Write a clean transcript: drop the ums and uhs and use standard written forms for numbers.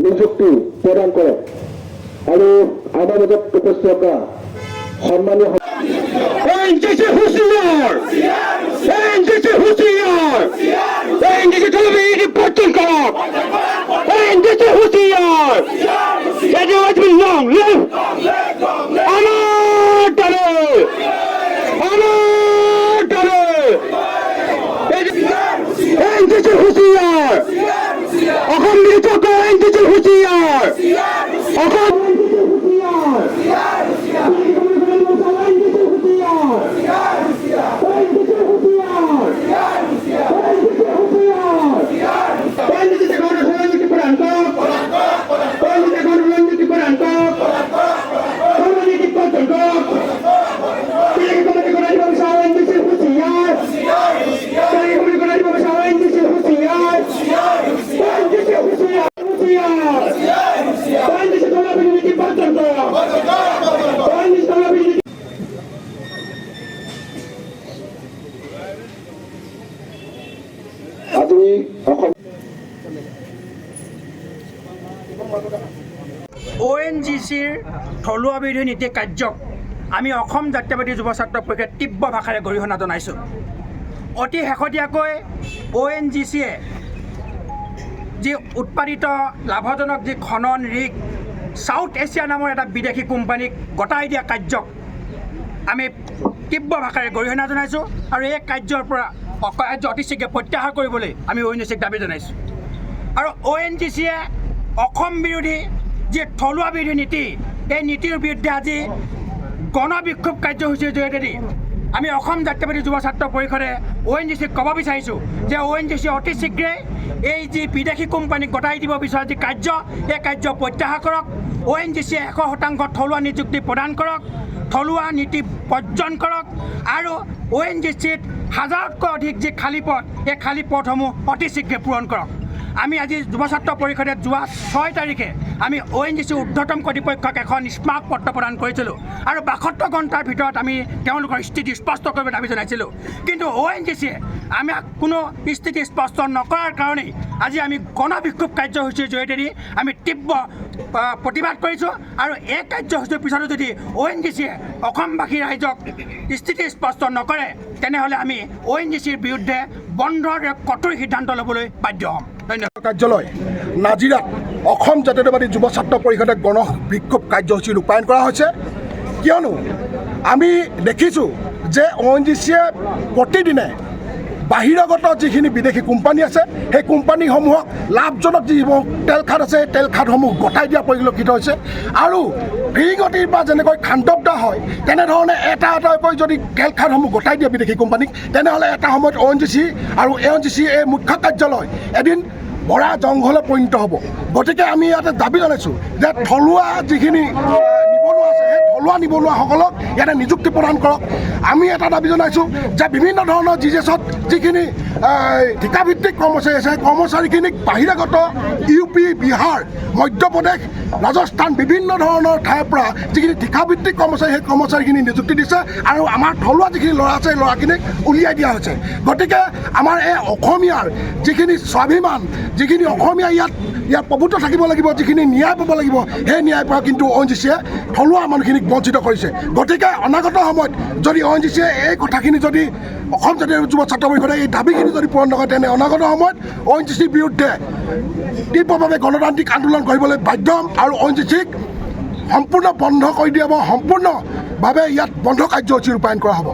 নিযুক্তি প্ৰদান কৰে আৰু আমাৰ মাজত উপস্থিত থকা সন্মানীয় NCC হুঁশিয়ার NCC হুঁশিয়ার NCC television reporting corp NCC হুঁশিয়ার that has been long live আমার দলে NCC হুঁশিয়ার অসম নিযুক্ত NCC হুঁশিয়ার অসম আজি অসম ONGCৰ থলুৱা বিৰোধী নীতি কাৰ্যক আমি অসম জাতীয়বাদী যুৱ ছাত্ৰ পৰিষদে তীব্ৰ ভাষাৰে গৰিহণা জনাইছোঁ। অতি শেহতীয়াকৈ ONGCয়ে যি উৎপাদিত লাভজনক যি খনন ৰিগ ছাউথ এছিয়া নামৰ এটা বিদেশী কোম্পানীক গতাই দিয়া কাৰ্যক আমি তীব্ৰ ভাষাৰে গৰিহণা জনাইছোঁ আৰু এই কাৰ্যৰ পৰা অতি শীঘ্ৰে প্ৰত্যাহাৰ কৰিবলৈ আমি ONGCক দাবী জনাইছোঁ। আৰু ONGCয়ে অসম বিৰোধী যি থলুৱা বিৰোধী নীতি এই নীতিৰ বিৰুদ্ধে আজি গণবিক্ষোভ কাৰ্যসূচীৰ জৰিয়তে আমি অসম জাতীয়বাদী যুৱ ছাত্ৰ পৰিষদে ONGCক ক'ব বিচাৰিছোঁ যে ONGC অতি শীঘ্ৰে এই যি বিদেশী কোম্পানীক গতাই দিব বিচৰা যি কাৰ্য এই কাৰ্য প্ৰত্যাহাৰ কৰক। ONGCয়ে 100% থলুৱা নিযুক্তি প্ৰদান কৰক, থলুৱা নীতি বৰ্জন কৰক আৰু ONGCত হাজাৰতকৈ অধিক যি খালী পদ এই খালী পদসমূহ অতি শীঘ্ৰে পূৰণ কৰক। আমি আজি যুৱ ছাত্ৰ পৰিষদে যোৱা 6 তাৰিখে আমি ONGC ঊৰ্ধ্বতম কৰ্তৃপক্ষক এখন স্মাৰক পত্ৰ প্ৰদান কৰিছিলোঁ আৰু 72 ঘণ্টাৰ ভিতৰত আমি তেওঁলোকৰ স্থিতি স্পষ্ট কৰিবলৈ দাবী জনাইছিলোঁ। কিন্তু ONGCয়ে আমাক কোনো স্থিতি স্পষ্ট নকৰাৰ কাৰণেই আজি আমি গণবিক্ষোভ কাৰ্যসূচীৰ জৰিয়তে আমি তীব্ৰ প্ৰতিবাদ কৰিছোঁ আৰু এই কাৰ্যসূচীৰ পিছতো যদি ONGCয়ে অসমবাসী ৰাইজক স্থিতি স্পষ্ট নকৰে তেনেহ'লে আমি ONGCৰ বিৰুদ্ধে বন্ধৰ কঠোৰ সিদ্ধান্ত ল'বলৈ বাধ্য হ'ম। ধন্যবাদ। কাৰ্যালয় নাজিৰাত অসম জাতীয়তাবাদী যুৱ ছাত্ৰ পৰিষদে গণ বিক্ষোভ কাৰ্যসূচী ৰূপায়ণ কৰা হৈছে, কিয়নো আমি দেখিছোঁ যে ONGCয়ে প্ৰতিদিনে বাহিৰাগত যিখিনি বিদেশী কোম্পানী আছে সেই কোম্পানীসমূহক লাভজনক যিসমূহ তেল খাট আছে তেল খাটসমূহ গতাই দিয়া পৰিলক্ষিত হৈছে আৰু ফিৰিঙতিৰ পৰা যেনেকৈ খান্তব্দা হয় তেনেধৰণে এটা এটাকৈ যদি তেল খাটসমূহ গতাই দিয়ে বিদেশী কোম্পানীক তেনেহ'লে এটা সময়ত ONGC আৰু ONGC এই মুখ্য কাৰ্যালয় এদিন বৰা জংঘলে পৰিণত হ'ব। গতিকে আমি ইয়াতে দাবী জনাইছোঁ যে থলুৱা যিখিনি নিবনুৱা আছে সেই থলুৱা নিবনুৱাসকলক ইয়াতে নিযুক্তি প্ৰদান কৰক। আমি এটা দাবী জনাইছোঁ যে বিভিন্ন ধৰণৰ GJSত যিখিনি ঠিকাভিত্তিক কৰ্মচাৰী আছে সেই কৰ্মচাৰীখিনিক বাহিৰাগত UP, বিহাৰ, মধ্যপ্ৰদেশ, ৰাজস্থান বিভিন্ন ধৰণৰ ঠাইৰ পৰা যিখিনি ঠিকাভিত্তিক কৰ্মচাৰী সেই কৰ্মচাৰীখিনি নিযুক্তি দিছে আৰু আমাৰ থলুৱা যিখিনি ল'ৰা আছে সেই ল'ৰাখিনিক উলিয়াই দিয়া হৈছে। গতিকে আমাৰ এই অসমীয়াৰ যিখিনি স্বাভিমান, যিখিনি অসমীয়া ইয়াত প্ৰভুত্ব থাকিব লাগিব, যিখিনি ন্যায় পাব লাগিব সেই ন্যায়ৰ পৰা কিন্তু ONGCয়ে থলুৱা মানুহখিনিক বঞ্চিত কৰিছে। গতিকে অনাগত সময়ত যদি ONGCয়ে এই কথাখিনি যদি অসম জাতীয় যুৱ ছাত্ৰ পৰিষদে এই দাবীখিনি যদি পূৰণ নকৰে তেনে অনাগত সময়ত ONGCৰ বিৰুদ্ধে তীব্ৰভাৱে গণতান্ত্ৰিক আন্দোলন কৰিবলৈ বাধ্য হ'ম আৰু ONGCক সম্পূৰ্ণ বন্ধ কৰি দিয়া হ'ব, সম্পূৰ্ণভাৱে ইয়াত বন্ধ কাৰ্যসূচী ৰূপায়ণ কৰা হ'ব।